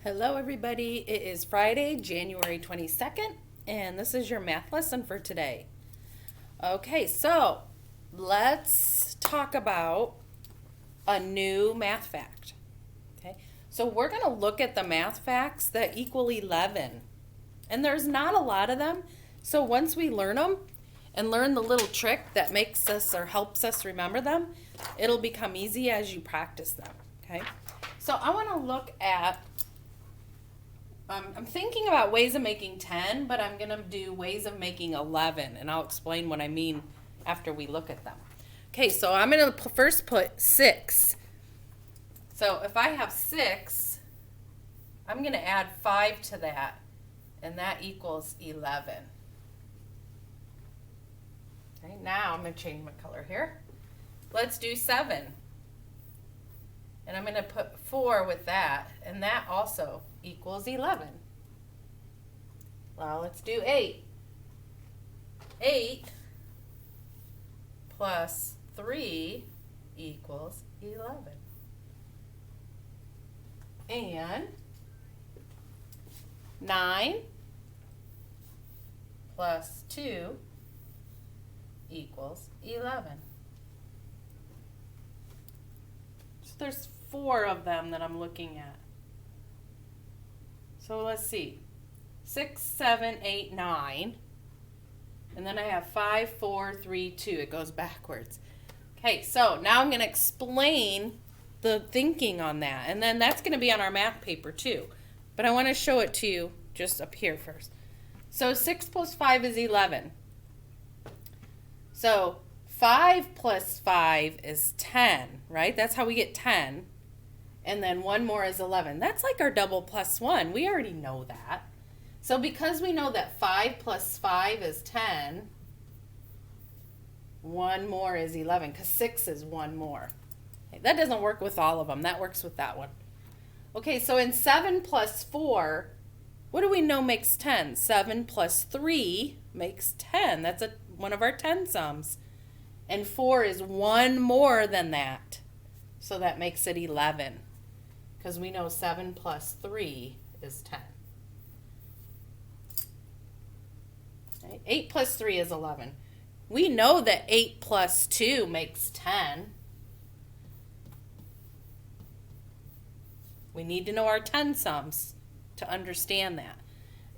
Hello everybody, it is Friday, January 22nd, and this is your math lesson for today. Okay, so let's talk about a new math fact. Okay, so we're going to look at the math facts that equal 11, and there's not a lot of them, so once we learn them and learn the little trick that makes us or helps us remember them, it'll become easy as you practice them. Okay, so I want to look at I'm thinking about ways of making 10, but I'm going to do ways of making 11, and I'll explain what I mean after we look at them. Okay, so I'm going to first put 6. So if I have 6, I'm going to add 5 to that, and that equals 11. Okay, now I'm going to change my color here. Let's do 7. And I'm going to put 4 with that, and that also equals 11. Well, let's do 8. 8 plus 3 equals 11. And 9 plus 2 equals 11. So there's 4 of them that I'm looking at. So let's see, 6, 7, 8, 9, and then I have 5, 4, 3, 2. It goes backwards. Okay, so now I'm going to explain the thinking on that, and then that's going to be on our math paper too. But I want to show it to you just up here first. So 6 plus 5 is 11. So 5 plus 5 is 10, right? That's how we get 10. And then 1 more is 11. That's like our double plus 1. We already know that. So because we know that 5 plus 5 is 10, 1 more is 11, because 6 is 1 more. Okay, that doesn't work with all of them. That works with that one. Okay, so in 7 plus 4, what do we know makes 10? 7 plus 3 makes 10. That's one of our 10 sums. And 4 is 1 more than that. So that makes it 11. Because we know 7 plus 3 is 10. Okay. 8 plus 3 is 11. We know that 8 plus 2 makes 10. We need to know our 10 sums to understand that.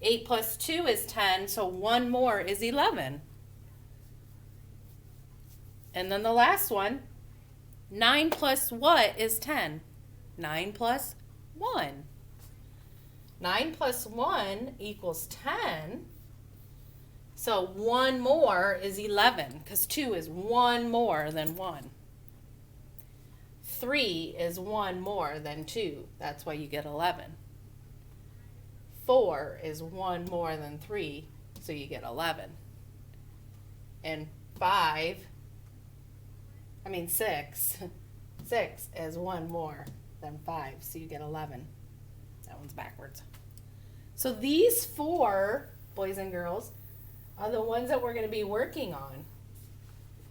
8 plus 2 is 10, so 1 more is 11. And then the last one, 9 plus what is 10? 9 plus 1. 9 plus 1 equals 10. So 1 more is 11, because 2 is 1 more than 1. 3 is 1 more than 2. That's why you get 11. 4 is 1 more than 3, so you get 11. And 6 is 1 more than 5, so you get 11. That one's backwards. So these 4, boys and girls, are the ones that we're going to be working on.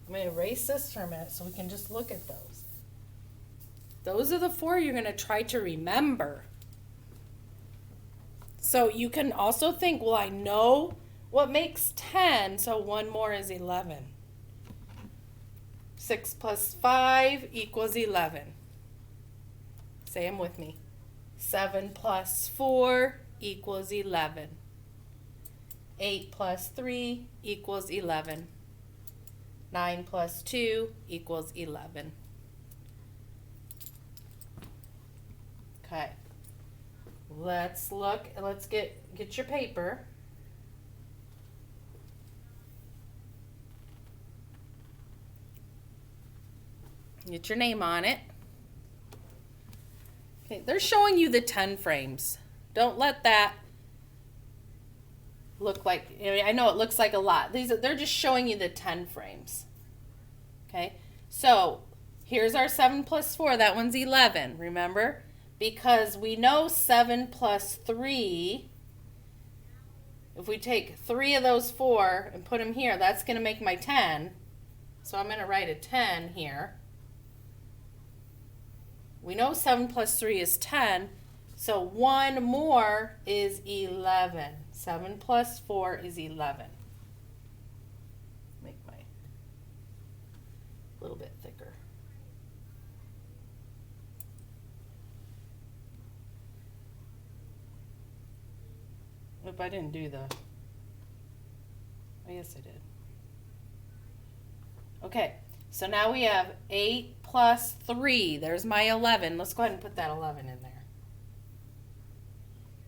I'm going to erase this for a minute so we can just look at those. Those are the 4 you're going to try to remember. So you can also think, well, I know what makes 10, so 1 more is 11. 6 plus 5 equals 11. Say them with me. 7 plus 4 equals 11. 8 plus 3 equals 11. 9 plus 2 equals 11. Okay. Let's look. Let's get your paper. Get your name on it. Okay, they're showing you the 10 frames. Don't let that look like, I know it looks like a lot. They're just showing you the 10 frames. Okay, so here's our 7 plus 4. That one's 11, remember? Because we know 7 plus 3, if we take 3 of those 4 and put them here, that's going to make my 10. So I'm going to write a 10 here. We know 7 plus 3 is 10, So 1 more is 11. 7 plus 4 is 11. Make my a little bit thicker. Oop, I didn't do the, oh yes I did. Okay, so now we have 8 plus 3. There's my 11. Let's go ahead and put that 11 in there.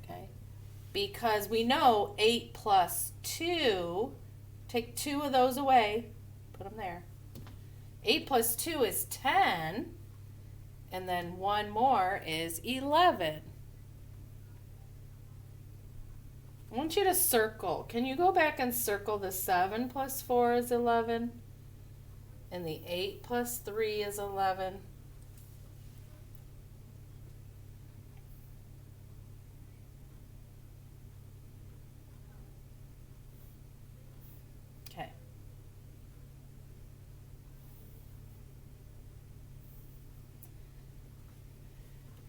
Okay, because we know 8 plus 2, take 2 of those away, put them there. 8 plus 2 is 10, and then 1 more is 11. I want you to circle. Can you go back and circle the 7 plus 4 is 11? And the 8 plus 3 is 11. Okay.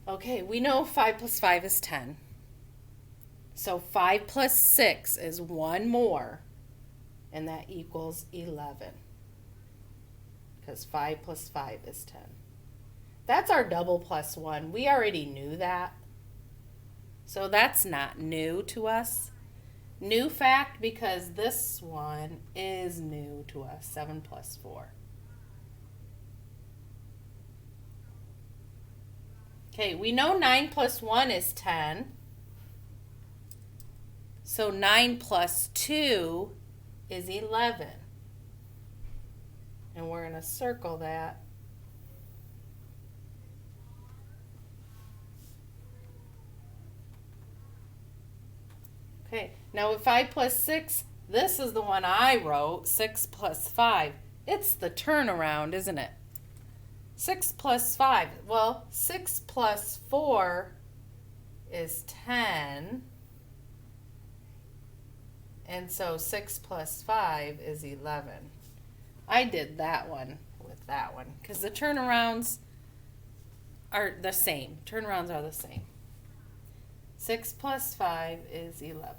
Okay, we know 5 plus 5 is 10. So 5 plus 6 is 1 more, and that equals 11. Because 5 plus 5 is 10. That's our double plus 1. We already knew that. So that's not new to us. New fact because this one is new to us, 7 plus 4. Okay, we know 9 plus 1 is 10. So 9 plus 2 is 11. And we're going to circle that. Okay, now with 5 plus 6, this is the one I wrote, 6 plus 5. It's the turnaround, isn't it? 6 plus 5. Well, 6 plus 4 is 10. And so 6 plus 5 is 11. I did that one with that one because the turnarounds are the same. Turnarounds are the same. 6 plus 5 is 11.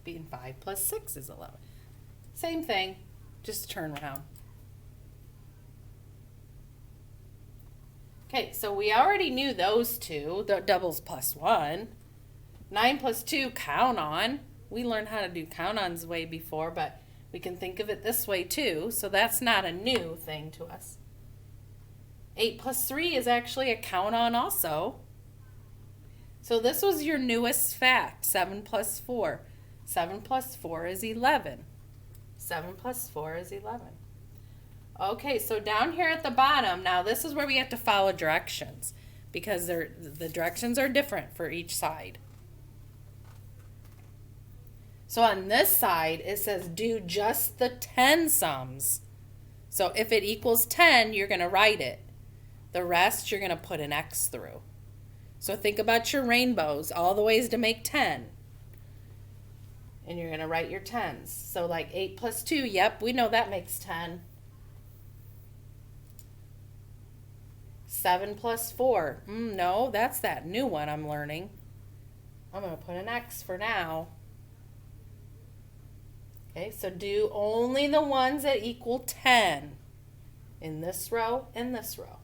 Being 5 plus 6 is 11. Same thing, just turn around. Okay, so we already knew those two, the doubles plus 1. 9 plus 2, count on. We learned how to do count-ons way before, but we can think of it this way too, so that's not a new thing to us. 8 plus 3 is actually a count-on also. So this was your newest fact, 7 plus 4. 7 plus 4 is 11. 7 plus 4 is 11. Okay, so down here at the bottom, now this is where we have to follow directions because the directions are different for each side. So on this side, it says do just the 10 sums. So if it equals 10, you're going to write it. The rest, you're going to put an X through. So think about your rainbows, all the ways to make 10. And you're going to write your 10s. So like 8 plus 2, yep, we know that makes 10. 7 plus 4, no, that's that new one I'm learning. I'm going to put an X for now. Okay, so do only the ones that equal 10 in this row and this row.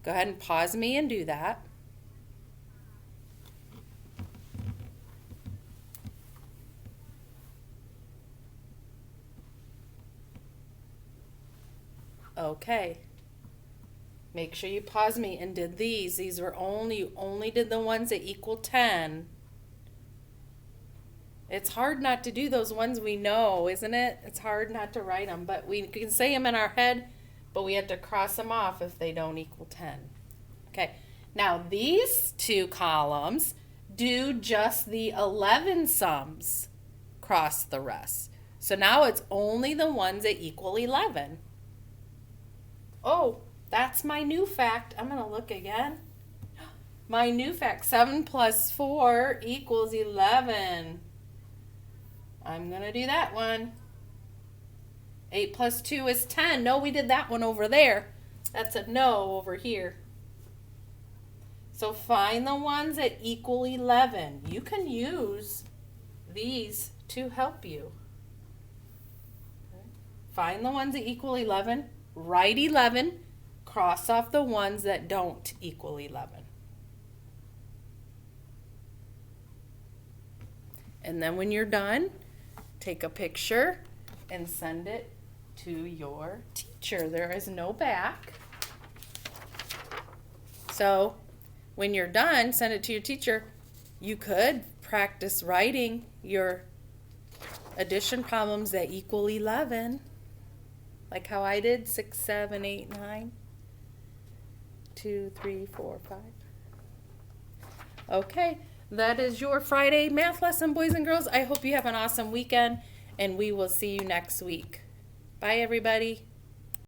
Go ahead and pause me and do that. Okay. Make sure you pause me and did these. These were you only did the ones that equal 10. It's hard not to do those ones we know, isn't it? It's hard not to write them, but we can say them in our head, but we have to cross them off if they don't equal 10. Okay, now these two columns do just the 11 sums, cross the rest. So now it's only the ones that equal 11. Oh, that's my new fact. I'm going to look again. My new fact, 7 plus 4 equals 11. I'm going to do that one. 8 plus 2 is 10. No, we did that one over there. That's a no over here. So find the ones that equal 11. You can use these to help you. Find the ones that equal 11, write 11, cross off the ones that don't equal 11. And then when you're done, take a picture and send it to your teacher. There is no back. So when you're done, send it to your teacher. You could practice writing your addition problems that equal 11. Like how I did 6, 7, 8, 9. 2, 3, 4, 5. Okay, that is your Friday math lesson, boys and girls. I hope you have an awesome weekend, and we will see you next week. Bye, everybody.